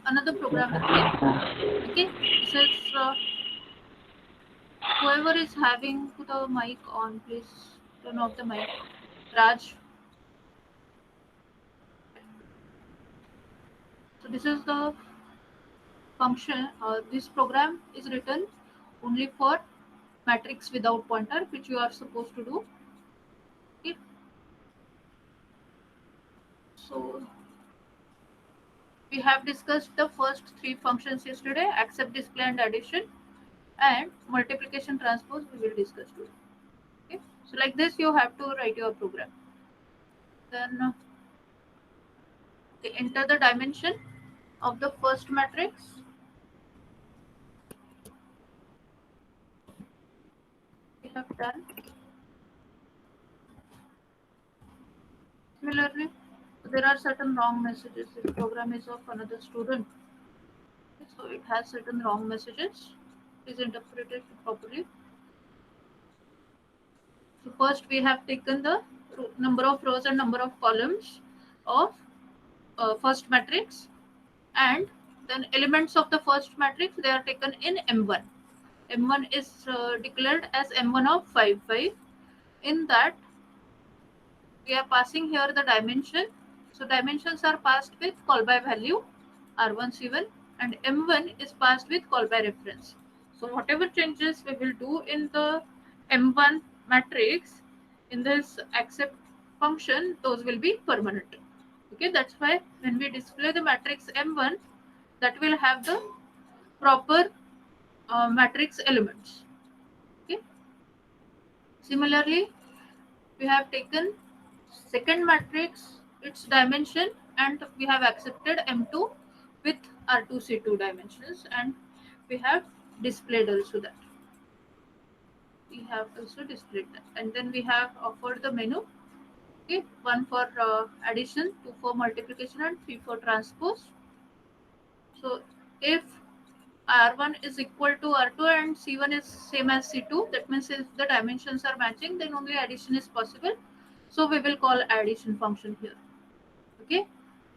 another program with me. Okay, this is whoever is having the mic on, please turn off the mic. Raj. So this is the function. This program is written only for matrix without pointer, which you are supposed to do. Okay. So we have discussed the first three functions yesterday: accept, display, and addition, and multiplication transpose. We will discuss today. Okay. So like this, you have to write your program. Then enter the dimension of the first matrix. We have done. Similarly, there are certain wrong messages. This program is of another student, so it has certain wrong messages. Please interpret it properly. So first we have taken the number of rows and number of columns of first matrix, and then elements of the first matrix, they are taken in M1. M1 is declared as M1 of 5, 5. In that, we are passing here the dimension. So dimensions are passed with call by value R1 C1, and M1 is passed with call by reference. So whatever changes we will do in the M1 matrix in this accept function, those will be permanent. Okay, that's why when we display the matrix M1, that will have the proper matrix elements. Okay. Similarly, we have taken second matrix, its dimension, and we have accepted M2 with R2C2 dimensions, and we have displayed also that. We have also displayed that, and then we have offered the menu. Okay, one for addition, two for multiplication, and three for transpose. So if R1 is equal to R2 and C1 is same as C2, that means if the dimensions are matching, then only addition is possible. So we will call addition function here. Okay,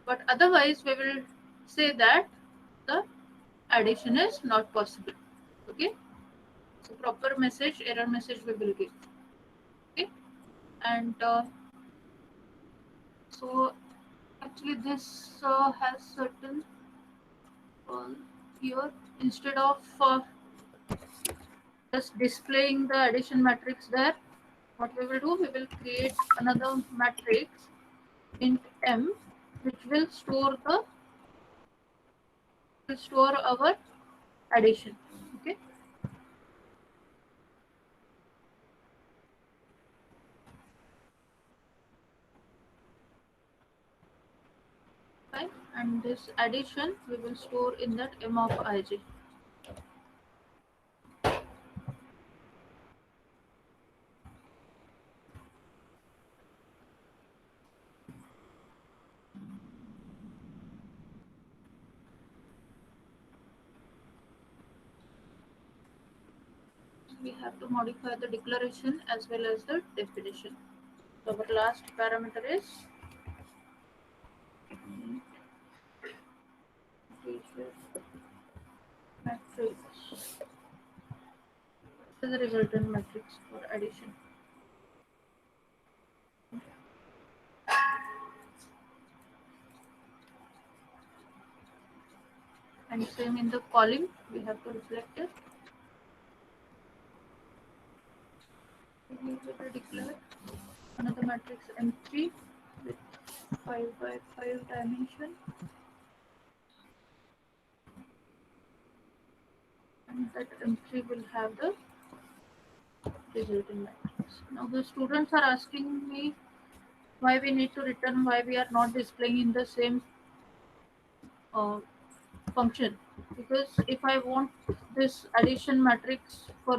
but otherwise we will say that the addition is not possible. Okay, so proper message, error message we will give. Okay, and so actually this has certain uh, here, instead of just displaying the addition matrix there, what we will do, we will create another matrix int m, which will store our addition. Okay, fine. And this addition we will store in that m of ij. We have to modify the declaration as well as the definition. So our last parameter is matrix. This is the resultant matrix for addition. And same in the calling, we have to reflect it. We will declare another matrix M3 with 5 by 5 dimension, and that M3 will have the resulting matrix. Now the students are asking me why we need to return, why we are not displaying in the same uh, function, because if I want this addition matrix for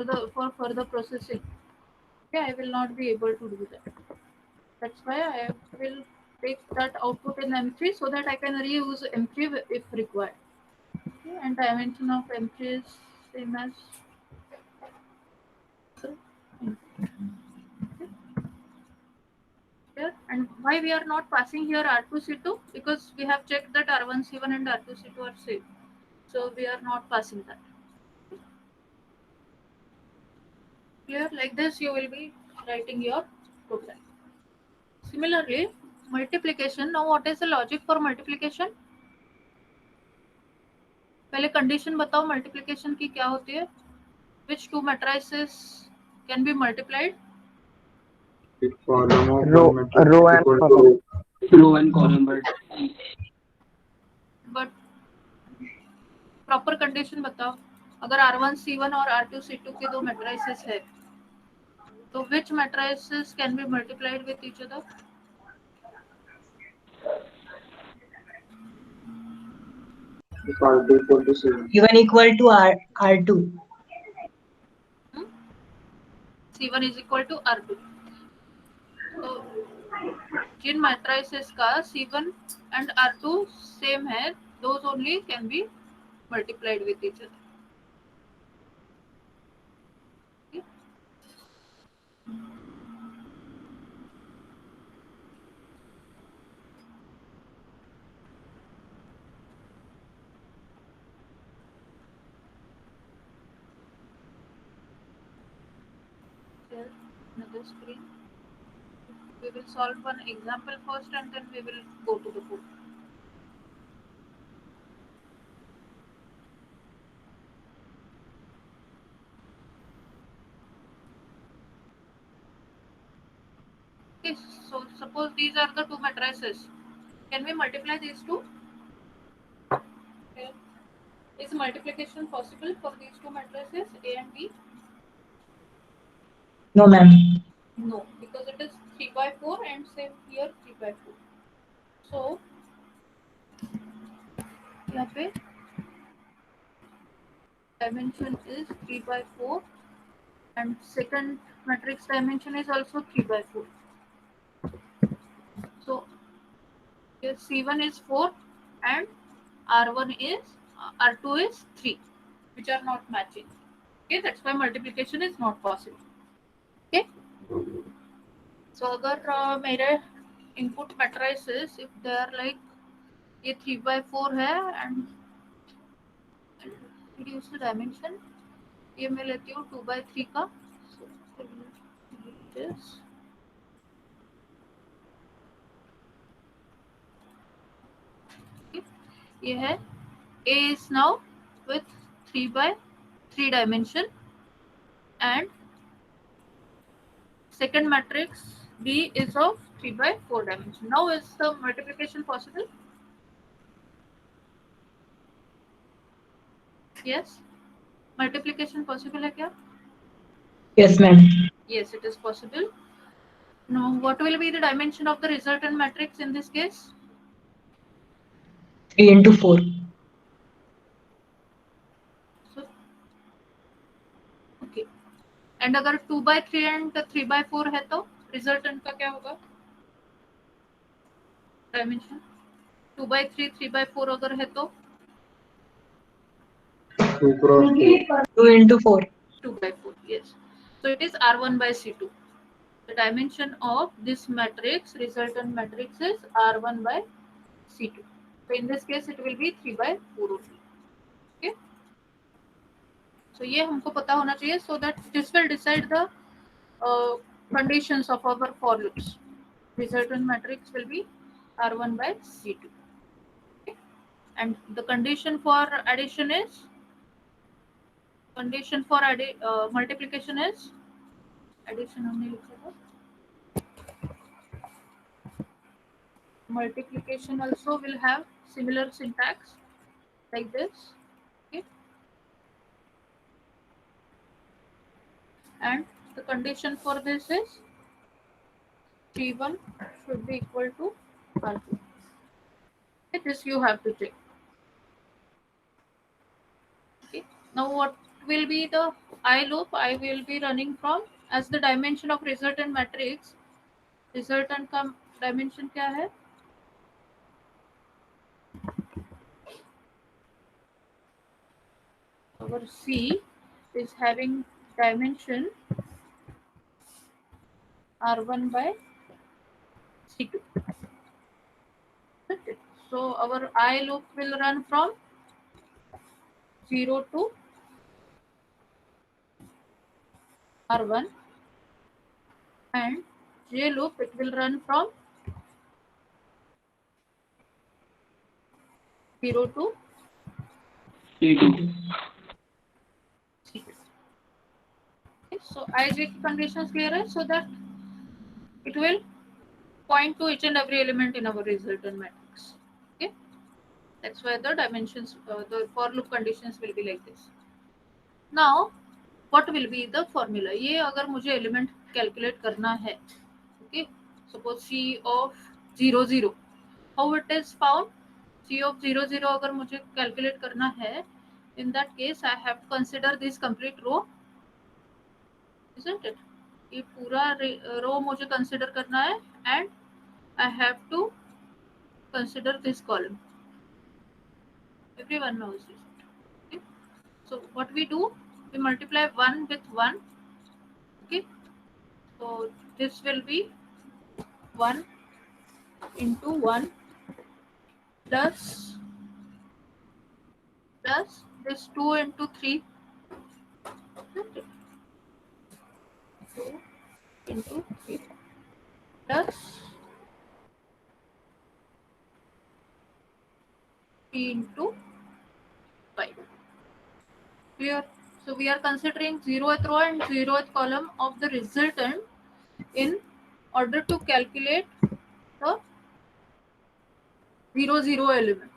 further processing, okay, I will not be able to do that. That's why I will take that output in M3 so that I can reuse M3 if required. Okay, and dimension of M3 is same as the input. Okay. Clear? And why we are not passing here R2 C2? Because we have checked that R1 C1 and R2 C2 are same, so we are not passing that. Clear? Like this you will be writing your program. Similarly, multiplication. Now what is the logic for multiplication? पहले condition बताओ multiplication की क्या होती है. Which two matrices can be multiplied? The column of Row, one matrix row is and equal column. to row and column, But proper condition बताओ. अगर R1 C1 और R2 C2 के दो matrices है, तो which matrices can be multiplied with each other? if R2 equal to 7. even equal to R2. C1 is equal to R2. तो जिन matrices का C1 and R2 same है, those only can be multiplied with each other. Okay? Share another screen. We will solve one example first and then we will go to the code. Okay, so suppose these are the two matrices. Can we multiply these two? Okay. Is multiplication possible for these two matrices A and B? No, ma'am. No, because it is 3 by 4 and same here 3 by 4. So, यहाँ पे dimension is 3 by 4 and second matrix dimension is also 3 by 4. So, here C1 is 4 and R1 is R2 is 3, which are not matching. Okay, that's why multiplication is not possible. Okay. So अगर मेरे input matrices if they are like ये 3 by 4 है and reduce the dimension, ये मैं लेती हूँ 2 by 3 का. So this ये है A is now with 3 by 3 dimension and second matrix B is of 3 by 4 dimension. Now is the multiplication possible? Yes. Multiplication possible है क्या? Yes, ma'am. Yes, it is possible. Now, what will be the dimension of the resultant matrix in this case? 3 into 4. So, okay. And अगर 2 by 3 and 3 by 4 है तो resultant का क्या होगा? Dimension 2 by 3, 3 by 4 अगर है तो 2 cross 4. 2 into 4. 2 by 4. Yes. So it is R1 by C2. The dimension of this matrix, resultant matrix is R1 by C2. So in this case, it will be 3 by 4 only. Okay. So ये हमको पता होना चाहिए so that this will decide the conditions of our for loops. Resultant matrix will be R1 by C2. Okay. And the condition for addition is multiplication is addition हमने लिखा था. Multiplication also will have similar syntax like this. Okay. And the condition for this is T1 should be equal to R2. Okay, this you have to check. Okay. Now what will be the I loop? I will be running from as the dimension of resultant matrix. Resultant का dimension क्या है? Our C is having dimension R1 by C2. Okay. So our I loop will run from 0 to R1, and J loop it will run from 0 to C2. C2. Okay. So IJ conditions clear है, so that it will point to each and every element in our resultant matrix. Okay, that's why the dimensions, the for loop conditions will be like this. Now, what will be the formula? ये अगर मुझे element calculate करना है, okay, suppose C of 0 0, how it is found? C of 0 0 अगर मुझे calculate करना है, in that case I have to consider this complete row, isn't it? ये पूरा रो मुझे consider करना है, and I have to consider this column. Everyone knows this. Okay? So what we do, we multiply 1 with 1. Okay, so this will be 1 into 1 plus this 2 into 3. Okay. 2 into 3 plus 3 into 5. Clear? So we are considering 0th row and 0th column of the resultant in order to calculate the 0 0 element.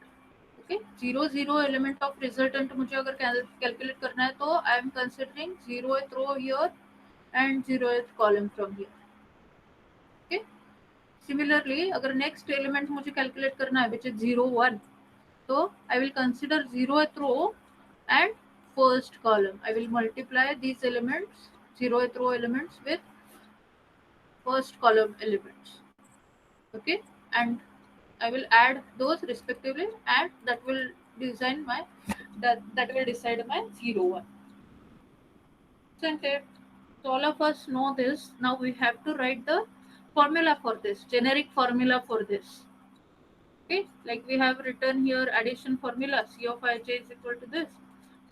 Okay, 0 0 element of resultant मुझे अगर calculate करना है, तो I am considering 0th row here and 0th column from here. Okay, similarly अगर next element मुझे calculate करना है which is 0 1, so I will consider 0th row and first column. I will multiply these elements, 0th row elements, with first column elements. Okay, and I will add those respectively, and that will design my that will decide my 0 1. Isn't it? So all of us know this. Now we have to write the formula for this, generic formula for this. Okay, like we have written here addition formula, C of ij is equal to this.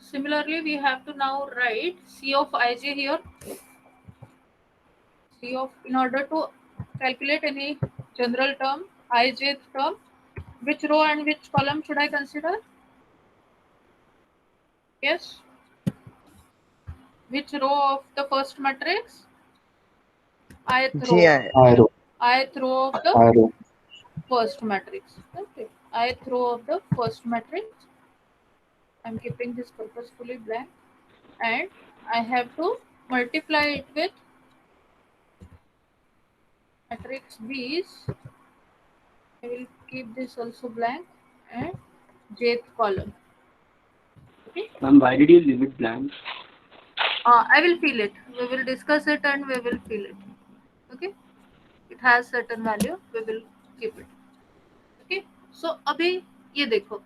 Similarly, we have to now write C of ij here. C of, in order to calculate any general term, ijth term, which row and which column should I consider? Yes. Which row of the first matrix? Ith row. GI. Ith row of the Arrow. first matrix. Okay. Ith row of the first matrix. I'm keeping this purposefully blank, and I have to multiply it with matrix B's. I will keep this also blank, and jth column. Okay. Ma'am, why did you leave it blank? I will fill it. We will discuss it and we will fill it. Okay. It has certain value. We will keep it. Okay. So अभी ये देखो,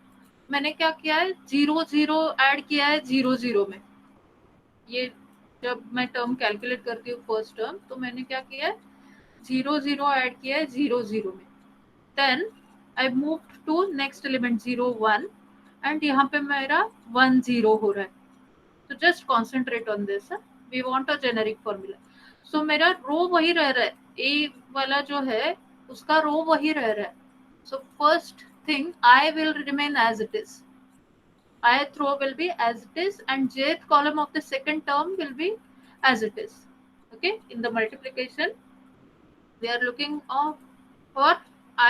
मैंने क्या किया है, 0 0 add किया है 0 0 में. ये जब मैं टर्म कैलकुलेट करती हूँ फर्स्ट टर्म, तो मैंने क्या किया है, 0 0 ऐड किया है 0 0 में. Then I move to next element 0 1, and यहाँ पे मेरा 1 0 हो रहा है. तो just concentrate on this. We want a generic formula. So मेरा रो वही रह रहा है, ए वाला जो है उसका रो वही रह रहा है. So first thing, I will remain as it is. Ith row will be as it is, and jth column of the second term will be as it is. Okay, in the multiplication we are looking for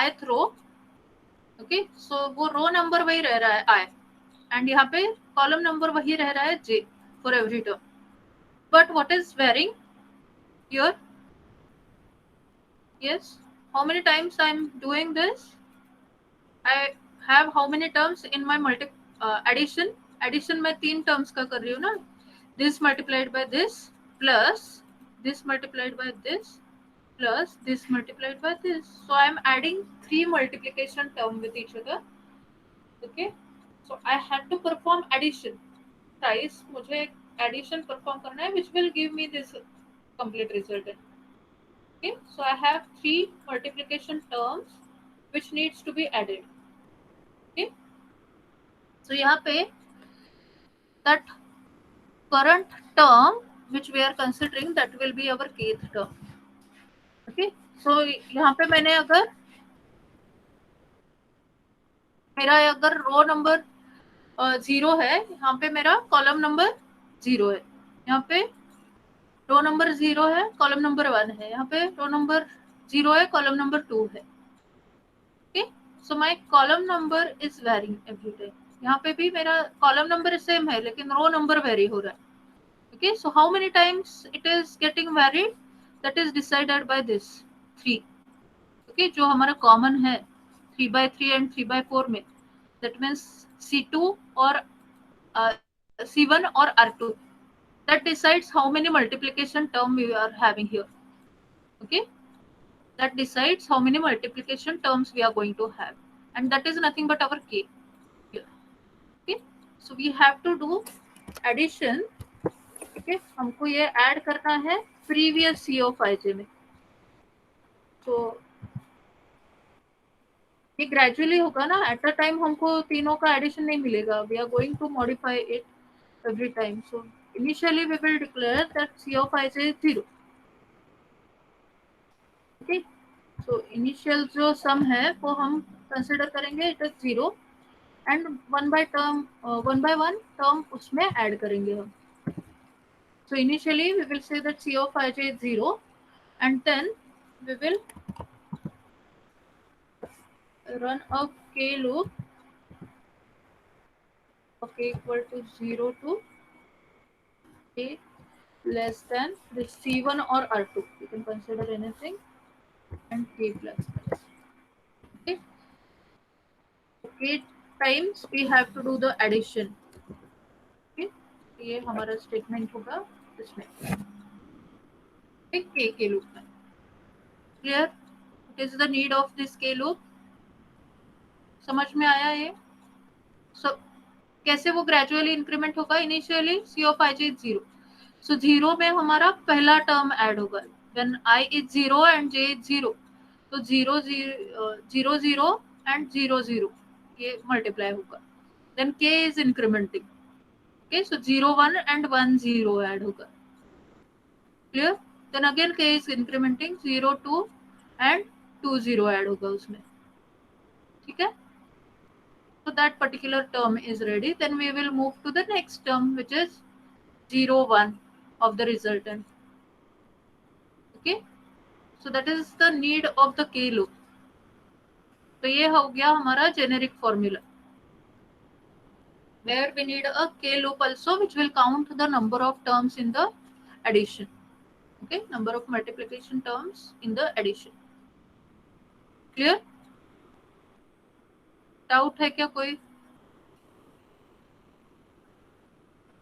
ith row. Okay, so वो row number वही रह रहा है I, and यहाँ पे column number वही रह रहा है J for every term. But what is varying here? Yes, how many times I am doing this? I have how many terms in my addition? Addition में 3 terms का कर रही हूँ ना. This multiplied by this plus this multiplied by this plus this multiplied by this. So I am adding 3 multiplication term with each other. Okay, so I have to perform addition. Guys, मुझे addition perform करना है which will give me this complete result. Okay, so I have 3 multiplication terms which needs to be added. Okay, so यहाँ पे that current term which we are considering, that will be our kth term. Okay, so यहाँ पे मैंने अगर मेरा अगर रो number 0 है, यहाँ पे मेरा कॉलम नंबर 0 है, यहाँ पे रो नंबर 0 है, कॉलम नंबर 1 है, यहाँ पे रो नंबर 0 है, कॉलम नंबर 2 है. Okay, so my column number is varying every time. यहाँ पे भी मेरा कॉलम नंबर सेम है लेकिन रो नंबर वेरी हो रहा है. Okay, so how many times it is getting varied, that is decided by this 3. Okay, जो हमारा कॉमन है 3/3 एंड 3/4 में, दैट मीन्स C2 और C1 और R2. That decides how many multiplication term we are having here. Okay, that decides how many multiplication terms we are going to have, and that is nothing but our k here. Okay, so we have to do addition. Okay, हमको ये add करना है previous C of ij में. तो ये gradually होगा ना, at a time हमको तीनों का addition नहीं मिलेगा. We are going to modify it every time. So initially we will declare that C of ij is 0. Okay, so initial जो sum है वो हम consider करेंगे it is 0 and 1 by 1 term उसमें add करेंगे हम. So initially we will say that C of ij is 0 and then we will run a k loop of k equal to 0 to k less than this C1 or R2. You can consider anything and k plus plus. Okay, k times we have to do the addition. Okay, ये हमारा statement होगा इसमें k के loop में. Clear? What is the need of this k loop? समझ में आया ये? So कैसे वो ग्रेजुअली इंक्रीमेंट होगा? Initially C of ij is 0. So 0 में हमारा पहला टर्म ऐड होगा. When I is 0 and j is 0, तो 0 0 0 and 0 0 ये मल्टीप्लाई होगा. Then k is incrementing. Okay, so 0 1 and 1 0 add होगा. Clear? Then again k is incrementing, 0 2 and 2 0 add होगा उसमें. ठीक है? So that particular term is ready. Then we will move to the next term, which is 0 1 of the resultant. Okay, so that is the need of the k loop. तो ये हो गया हमारा generic formula, where we need a k loop also, which will count the number of terms in the addition. Okay, number of multiplication terms in the addition. Clear? Doubt है क्या कोई?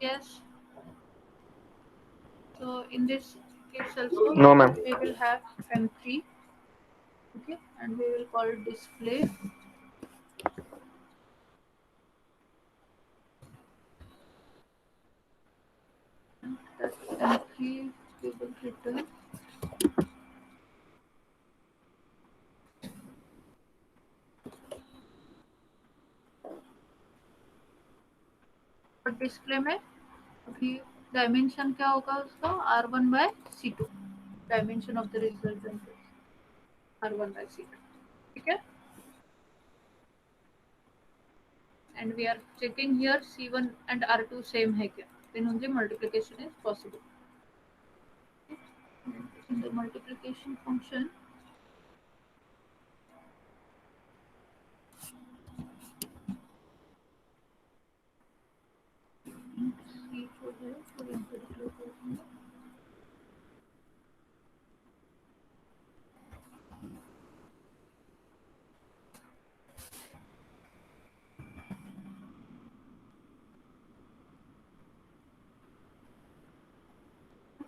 Yes. So in this case also, No, ma'am. we will have M3. Okay, and we will call display. And that M3 we will return और display में अभी dimension क्या होगा उसका, R1 by C2. Dimension of the resultant R1 by C2. ठीक है, and we are checking here C1 and R2 same है क्या, then only multiplication is possible. In the multiplication function, C4 है और इनको डिक्लेयर करेंगे.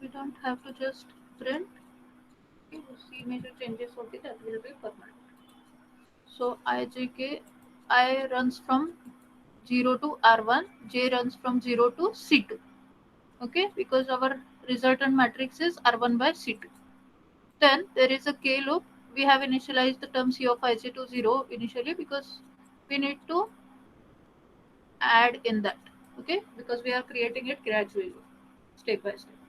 We don't have to just print. C में जो changes होती है that will be permanent. So I runs from 0 to R1, J runs from 0 to C2. Okay, because our resultant matrix is R1 by C2. Then there is a K loop. We have initialized the term C of ij to 0 initially because we need to add in that, okay, because we are creating it gradually, step by step.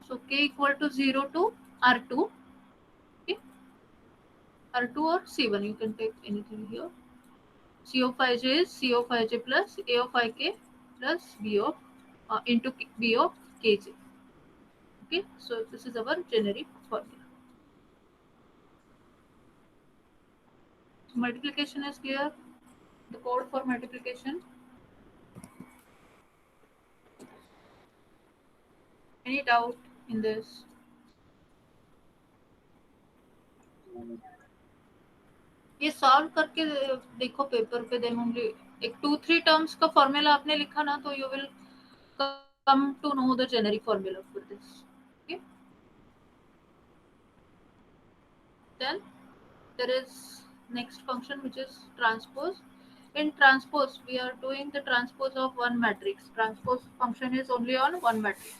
So K equal to 0 to R2, okay, R2 or C1, you can take anything here. C of ij is C of ij plus A of ik plus B of into B of kj. Okay, so this is our generic formula. Multiplication is clear. The code for multiplication. Any doubt in this? ये solve करके देखो paper पे, then only एक 2-3 terms का formula आपने लिखा ना, तो you will come to know the generic formula for this. Okay, then there is next function which is transpose. In transpose we are doing the transpose of one matrix. Transpose function is only on one matrix.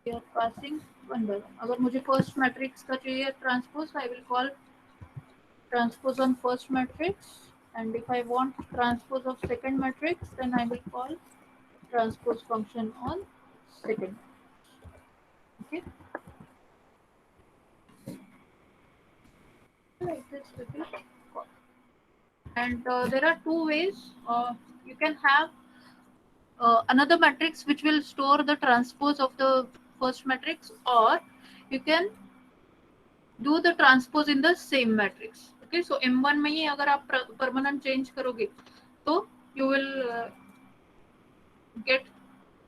We are passing one by one. अगर मुझे first matrix का चाहिए transpose, I will call transpose on first matrix, and if I want transpose of second matrix, then I will call transpose function on second. Okay, like this we will call. And there are two ways. You can have another matrix which will store the transpose of the first matrix, or you can do the transpose in the same matrix. Okay, so M1 में ही अगर आप permanent change करोगे तो you will get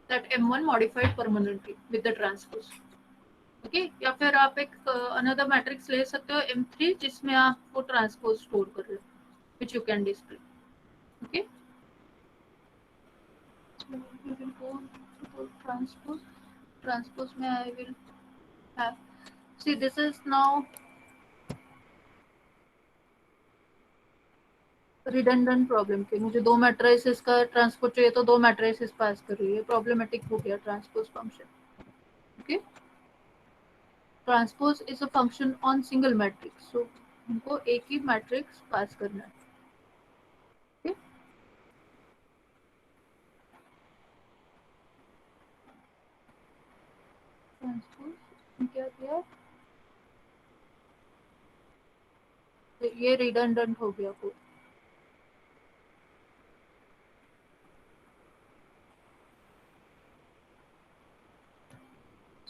that M1 modified permanently with the transpose. Okay, या फिर आप एक another matrix ले सकते हो M3 जिसमें आप वो transpose store कर रहे हो, which you can display. Okay, so we will go to transpose. Transpose में I will have, see this is now redundant problem के मुझे दो मैट्रिसेस का ट्रांसपोज चाहिए तो दो मैट्रिसेस पास कर रही है, प्रॉब्लमेटिक हो गया transpose function. Okay, transpose is a function on single matrix, so हमको एक ही मैट्रिक्स पास करना है. ओके, ट्रांसपोज क्या किया, ये रिडंडेंट हो गया कोड.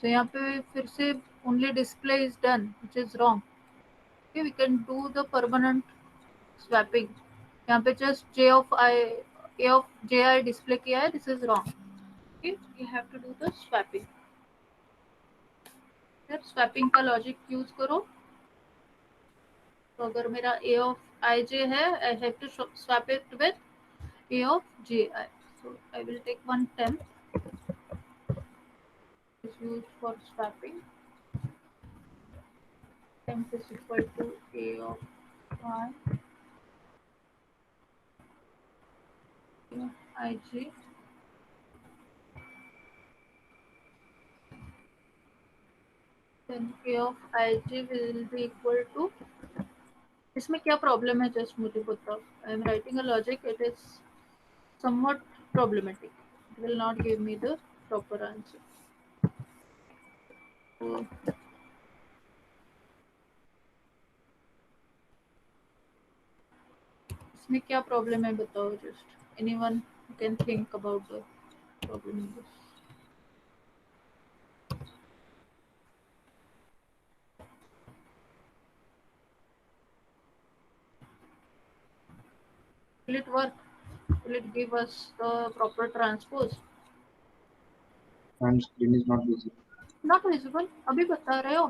So यहाँ पे फिर से only display is done, which is wrong. Okay, we can do the permanent swapping. यहाँ पे just j of i display किया है, this is wrong. Okay, you have to do the swapping. फिर swapping का logic use करो. तो अगर मेरा a of ij है, I have to swap it with a of ji. So I will take one temp. Is used for swapping. Temp is equal to a of I ij. Then a of ij will be equal to, इसमें क्या problem है just मुझे बताओ. I am writing a logic, it is somewhat problematic, it will not give me the proper answer. So, इसमें क्या problem है बताओ, just anyone who can think about the problem in this. Will it work? Will it give us the proper transpose? And screen is not visible. Not visible. अभी बता रहे हो,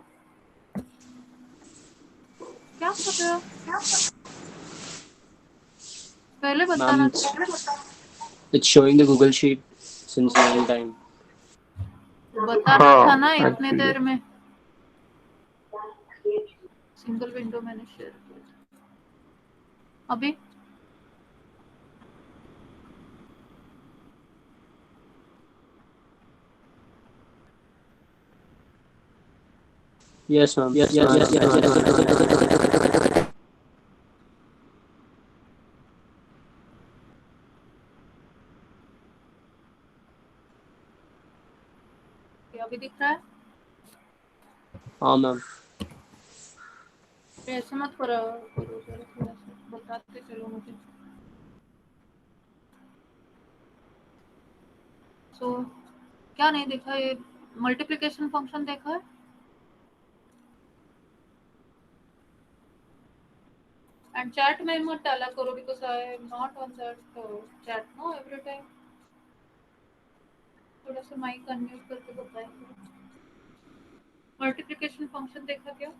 क्या कर रहे हो, पहले बताना Ma'am, था. it's showing the Google Sheet since long time. बताना था ना इतने actually. देर में. सिंगल विंडो मैंने शेयर किया था अभी. Yes, ma'am. Yes. क्या अभी दिख रहा है? हाँ मैम. ऐसे मत करो जरा, थोड़ा सा बताते चलो मुझे. सो क्या नहीं देखा? ये मल्टीप्लिकेशन फंक्शन देखा है? एंड चैट में मत डाला करो because I am not on that chat know every time. थोड़ा सा माइक अनम्यूट करके बताएंगे. मल्टीप्लिकेशन फंक्शन देखा क्या?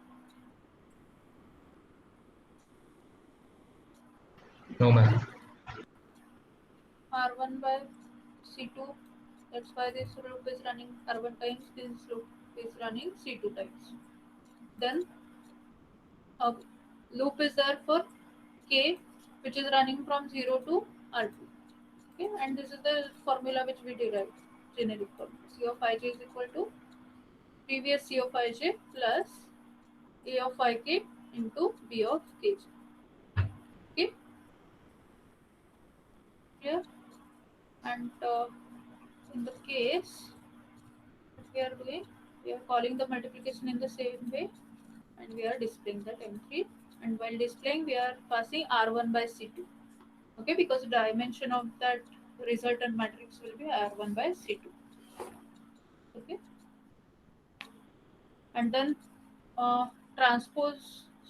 No, ma'am. R1 by C2. That's why this loop is running R1 times, this loop is running C2 times. Then a loop is there for K, which is running from 0 to R2. Okay, and this is the formula which we derived, generic formula. C of ij is equal to previous C of ij plus A of ik into B of kj. Okay, clear? And in the case what we are doing, we are calling the multiplication in the same way, and we are displaying that M3. And while displaying, we are passing R1 by C2. Okay, because the dimension of that resultant matrix will be R1 by C2. Okay, and then transpose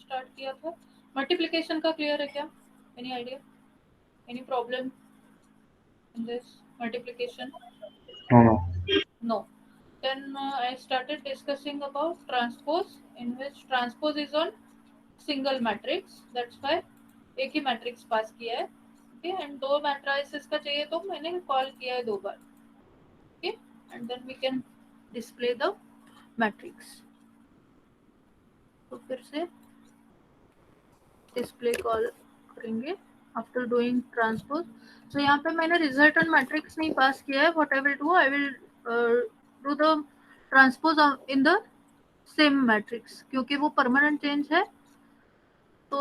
start किया था. Multiplication का clear है क्या? Any idea? Any problem in this multiplication? No, no. No. Then I started discussing about transpose, in which transpose is on single matrix. That's why एक ही matrix पास किया है. Okay, and दो matrices का चाहिए तो मैंने कॉल किया है दो बार. Okay, and then we can display the matrix. तो फिर से डिस्प्ले कॉल करेंगे आफ्टर डूइंग ट्रांसपोज. सो यहाँ पे मैंने रिजल्टेंट मैट्रिक्स नहीं पास किया है. What I will do, I will do the transpose in the same matrix, क्योंकि वो परमानेंट चेंज है. तो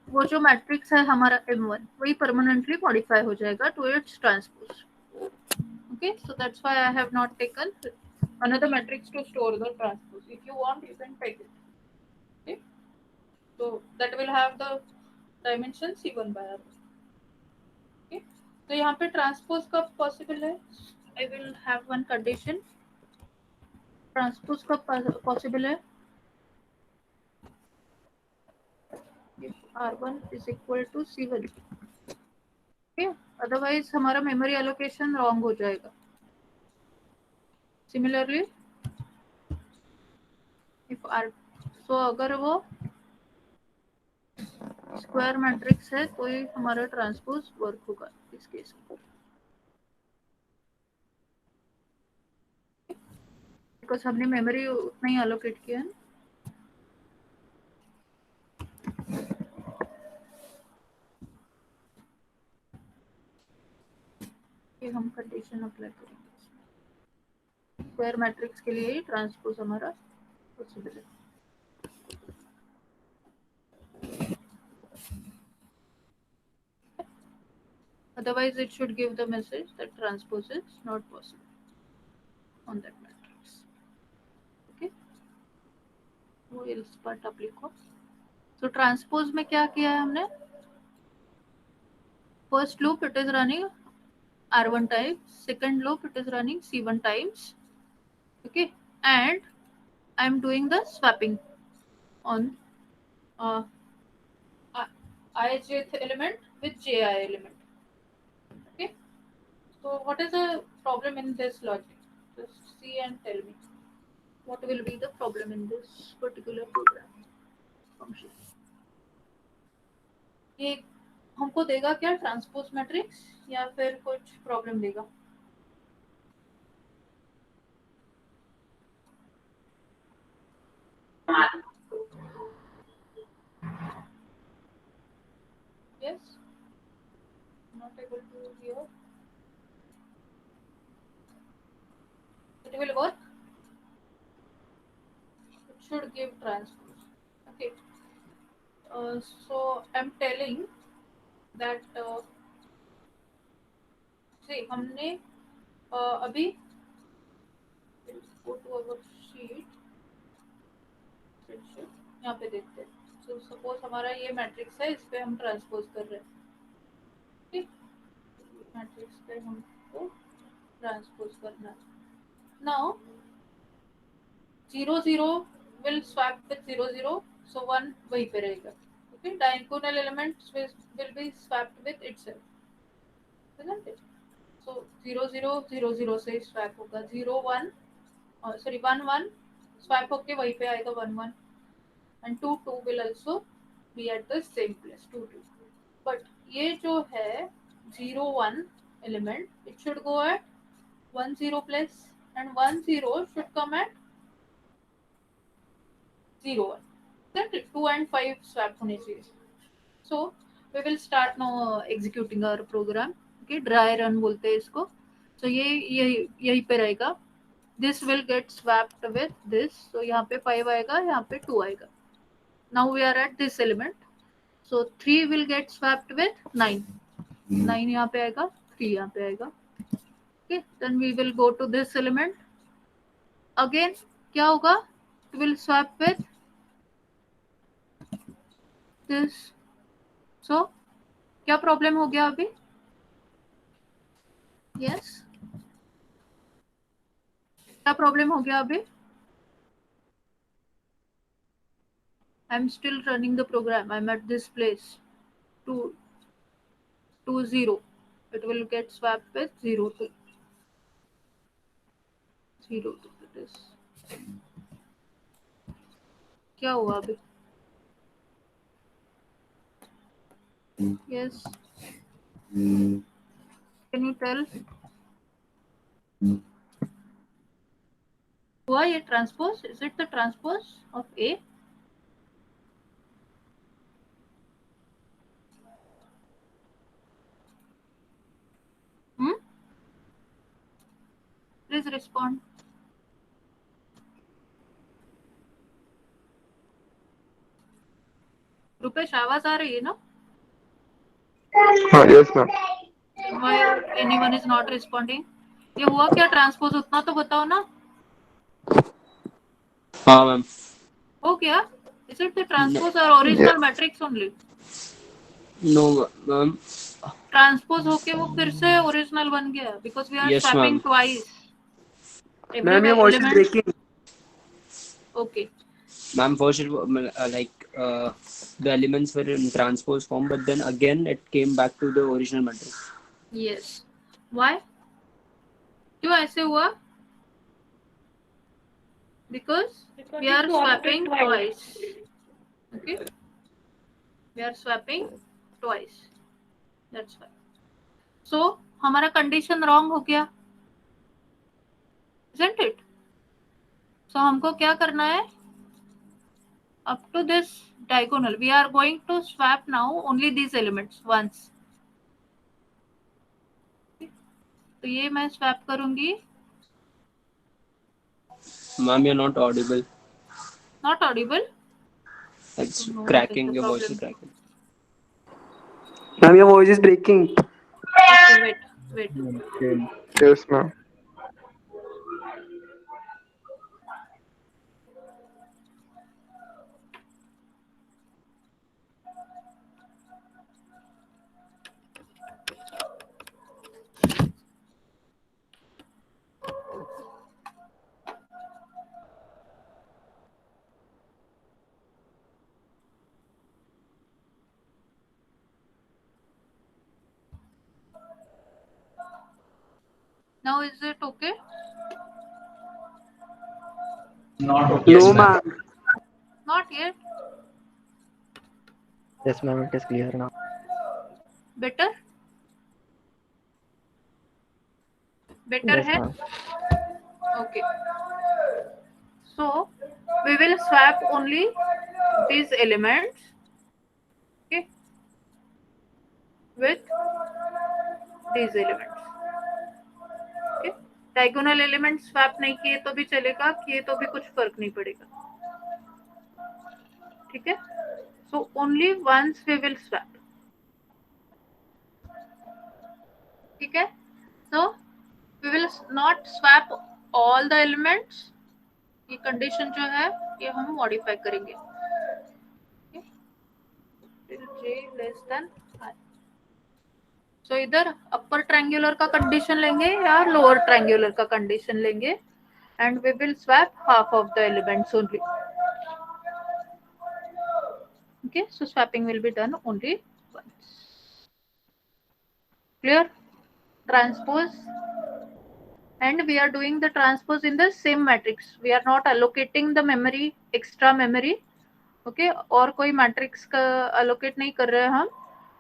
वो जो मैट्रिक्स है हमारा M1 वही परमानेंटली मॉडिफाई हो जाएगा to its transpose. Okay, so that's why I have not taken another matrix to store the transpose. If you want, you can take it. Okay, so that will have the dimension C1 by R1. Okay, तो यहाँ पे transpose कब possible है? I will have one condition. Transpose कब possible है? If R1 is equal to C1. Okay, otherwise हमारा memory allocation wrong हो जाएगा. Similarly, if R, so अगर वो स्क्वायर मैट्रिक्स है तो ही हमारा ट्रांसपोज वर्क होगा इस केस में. बिकॉज हमने मेमोरी उतना ही एलोकेट किया है. ये हम कंडीशन अप्लाई करेंगे. स्क्वायर मैट्रिक्स के लिए ही ट्रांसपोज हमारा पॉसिबल है. Otherwise, it should give the message that transpose is not possible on that matrix. Okay, वो इस पार्ट आप लिखो. So transpose में क्या किया है हमने? First loop it is running R1 times. Second loop it is running C1 times. Okay, and I am doing the swapping on uh, ijth element with ji element. Okay, so what is the problem in this logic? Just see and tell me what will be the problem in this particular program function. ये हमको देगा क्या transpose matrix या फिर कुछ problem देगा? Yes, not able to hear. It will work. It should give transpose. Okay. So I'm telling that see हमने अभी go to our sheet यहाँ पे देखते हैं. So suppose हमारा ये मैट्रिक्स है, इस पे हम ट्रांसपोज कर रहे हैं. ठीक, मैट्रिक्स पे हमको ट्रांसपोज करना है. Now 0 0 will swap with 0 0, so 1 वहीं पे रहेगा. Okay, diagonal elements will be swapped with itself, isn't it? So 0 0 0 0 से swap होगा. 0 1 sorry 1 1 swap होके वहीं पे आएगा 1 1, and 2 2 will also be at the same place 2 2. But ये जो है 0 1 element, it should go at 1 0 place, and 1 0 should come at 0 1. Then 2 and 5 swap होने चाहिए. So we will start now executing our program. Okay, dry run बोलते हैं इसको. So ये यहीं पे रहेगा. This will get swapped with this. So यहाँ पे 5 आएगा, यहाँ पे 2 आएगा. Now we are at this element. So 3 will get swapped with 9. 9 यहाँ पे आएगा, 3 यहाँ पे आएगा. Okay, then we will go to this element. Again क्या होगा? It will swap with this. So क्या प्रॉब्लम हो गया अभी? Yes, क्या प्रॉब्लम हो गया अभी? I'm still running the program. I'm at this place. 2 2 0. It will get swapped with 0 2. 0 2. It is. क्या हुआ अभी? Yes. Can you tell? हुआ ये transpose? Is it the transpose of A? Please respond. Rupesh, आवाज आ रही है ना? Yes, ma'am. Why anyone is not responding? ये हुआ क्या ट्रांसपोज, उतना तो बताओ ना. हाँ मैम. हो क्या? Is it the transpose or original matrix only? No ma'am. Transpose होके वो फिर से ओरिजिनल बन गया because we are Yes, swapping ma'am. twice. Ma'am, your voice is breaking. Okay. Ma'am, first it like the elements were in transpose form, but then again it came back to the original matrix. Yes. Why? क्यों ऐसे हुआ? Because we are swapping twice. Okay. We are swapping twice. That's why. So हमारा condition wrong हो गया. Isn't it? So हमको क्या करना है? Up to this diagonal, we are going to swap now only these elements once. तो ये मैं swap करूंगी. Ma'am, you're not audible. Not audible? It's No, cracking. that's the Your voice is problem. cracking. Ma'am, your voice is breaking. Okay, wait. Yes, ma'am. Now is it okay? Not okay. No, ma'am. Not yet. Yes, ma'am, it is clear now. Better? Better Yes, है? ma'am. Okay. So we will swap only these elements, okay, with these elements. Okay. Diagonal elements swap नहीं किए तो भी चलेगा, किए तो भी कुछ फर्क नहीं पड़ेगा. ठीक है. So only once we will swap. ठीक है. So we will not swap all the elements. ये कंडीशन जो है ये हम मॉडिफाई करेंगे. j less than I. So इधर अपर ट्रायंगुलर का कंडीशन लेंगे या लोअर ट्रायंगुलर का कंडीशन लेंगे, and we will swap half of the elements only. Okay, so swapping will be done only once. Clear? Transpose, and we are doing the transpose in the same matrix. We are not allocating the memory, extra memory. Okay, और कोई matrix का allocate नहीं कर रहे हैं हम.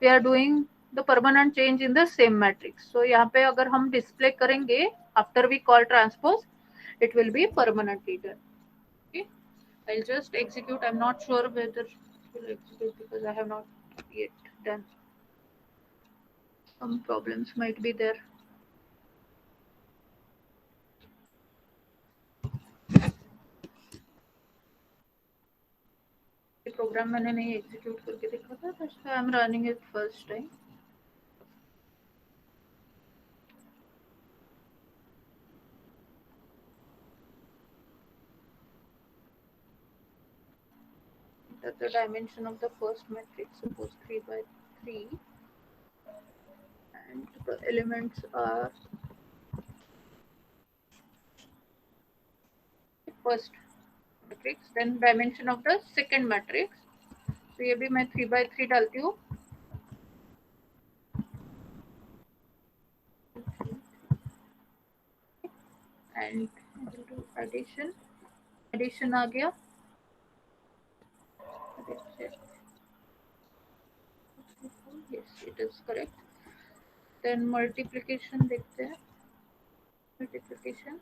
We are doing the permanent change in the same matrix. So यहाँ पे अगर हम display करेंगे after we call transpose, it will be permanently done. Okay, I'll just execute. I'm not sure whether it will execute because I have not yet done. Some problems might be there. Program मैंने नहीं execute करके देखा था, that's why I'm running it first time. That the dimension of the first matrix, suppose 3 by 3, and the elements are first matrix, then dimension of the second matrix. So ये भी मैं 3 by 3 डालती हूँ. And we'll do addition. Addition आ गया. Yes, it is correct. Then multiplication देखते हैं. Multiplication.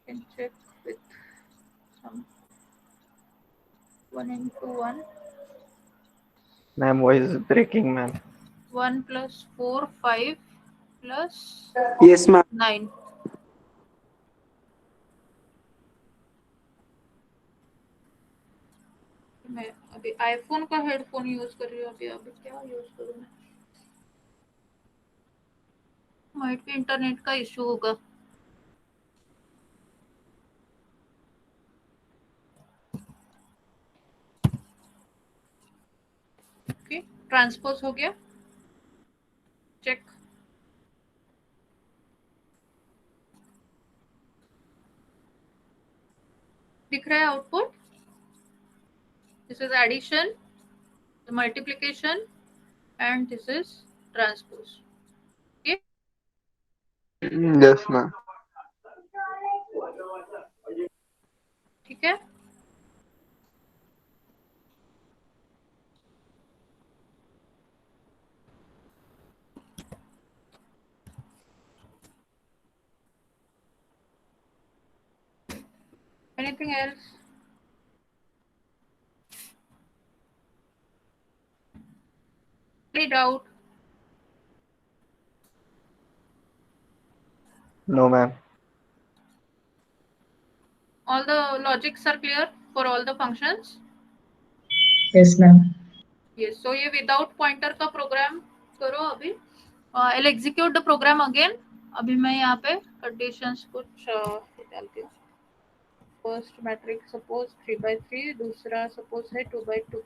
Can check with some 1 into 1. Ma'am, voice is breaking, ma'am. 1 plus 4, 5 plus Yes, ma'am. 9. मैं अभी आईफोन का हेडफोन यूज कर रही हूँ. अभी क्या यूज करूँ मैं? माइट भी इंटरनेट का इशू होगा. ओके, ट्रांसपोज हो गया. चेक. दिख रहा है output. This is addition, the multiplication, and this is transpose. Okay. Yes, ma'am. ठीक है. Anything else? Any doubt? No, ma'am. All the logics are clear for all the functions? Yes, ma'am. Yes. So ये without pointer का program करो अभी. I'll execute the program again. अभी मैं यहाँ पे conditions कुछ डालती हूँ. First matrix suppose 3 by 3, दूसरा suppose है 2 by 2.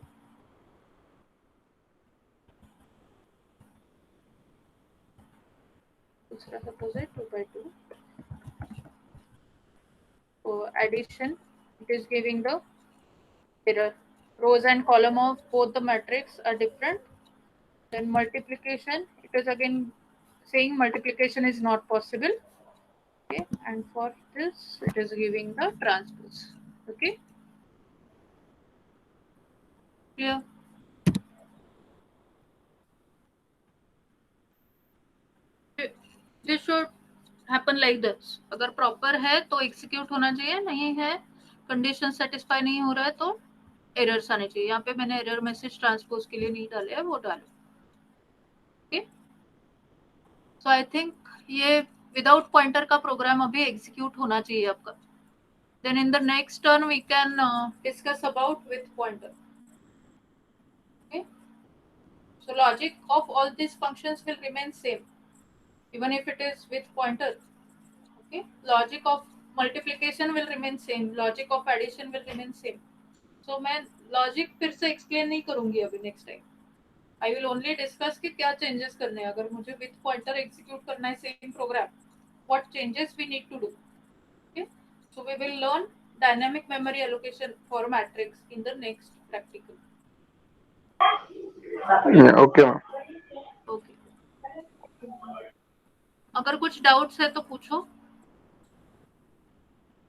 दूसरा suppose है 2 by 2. So addition, it is giving the error. Rows and column of both the matrix are different. Then multiplication, it is again saying multiplication is not possible. Okay, and for this it is giving the transpose. Okay, clear? This should happen like this. अगर proper है तो execute होना चाहिए, नहीं है condition satisfy नहीं हो रहा है तो errors आने चाहिए. यहाँ पे मैंने error message transpose के लिए नहीं डाले है, वो डालो. Okay, so I think ये विदाउट पॉइंटर का प्रोग्राम अभी एग्जीक्यूट होना चाहिए आपका. Then in the next turn we can discuss about with pointer. Okay. So logic of all these functions will remain same, even if it is with pointer. Okay. Logic of multiplication will remain same. Logic of addition will remain same. So मैं logic फिर से explain नहीं करूँगी अभी next time. I will only discuss कि क्या changes करने हैं. अगर मुझे with pointer execute करना है same program, what changes we need to do. Okay. So we will learn dynamic memory allocation for matrix in the next practical. Yeah, okay, ma'am. Okay. अगर कुछ डाउट्स है तो पूछो.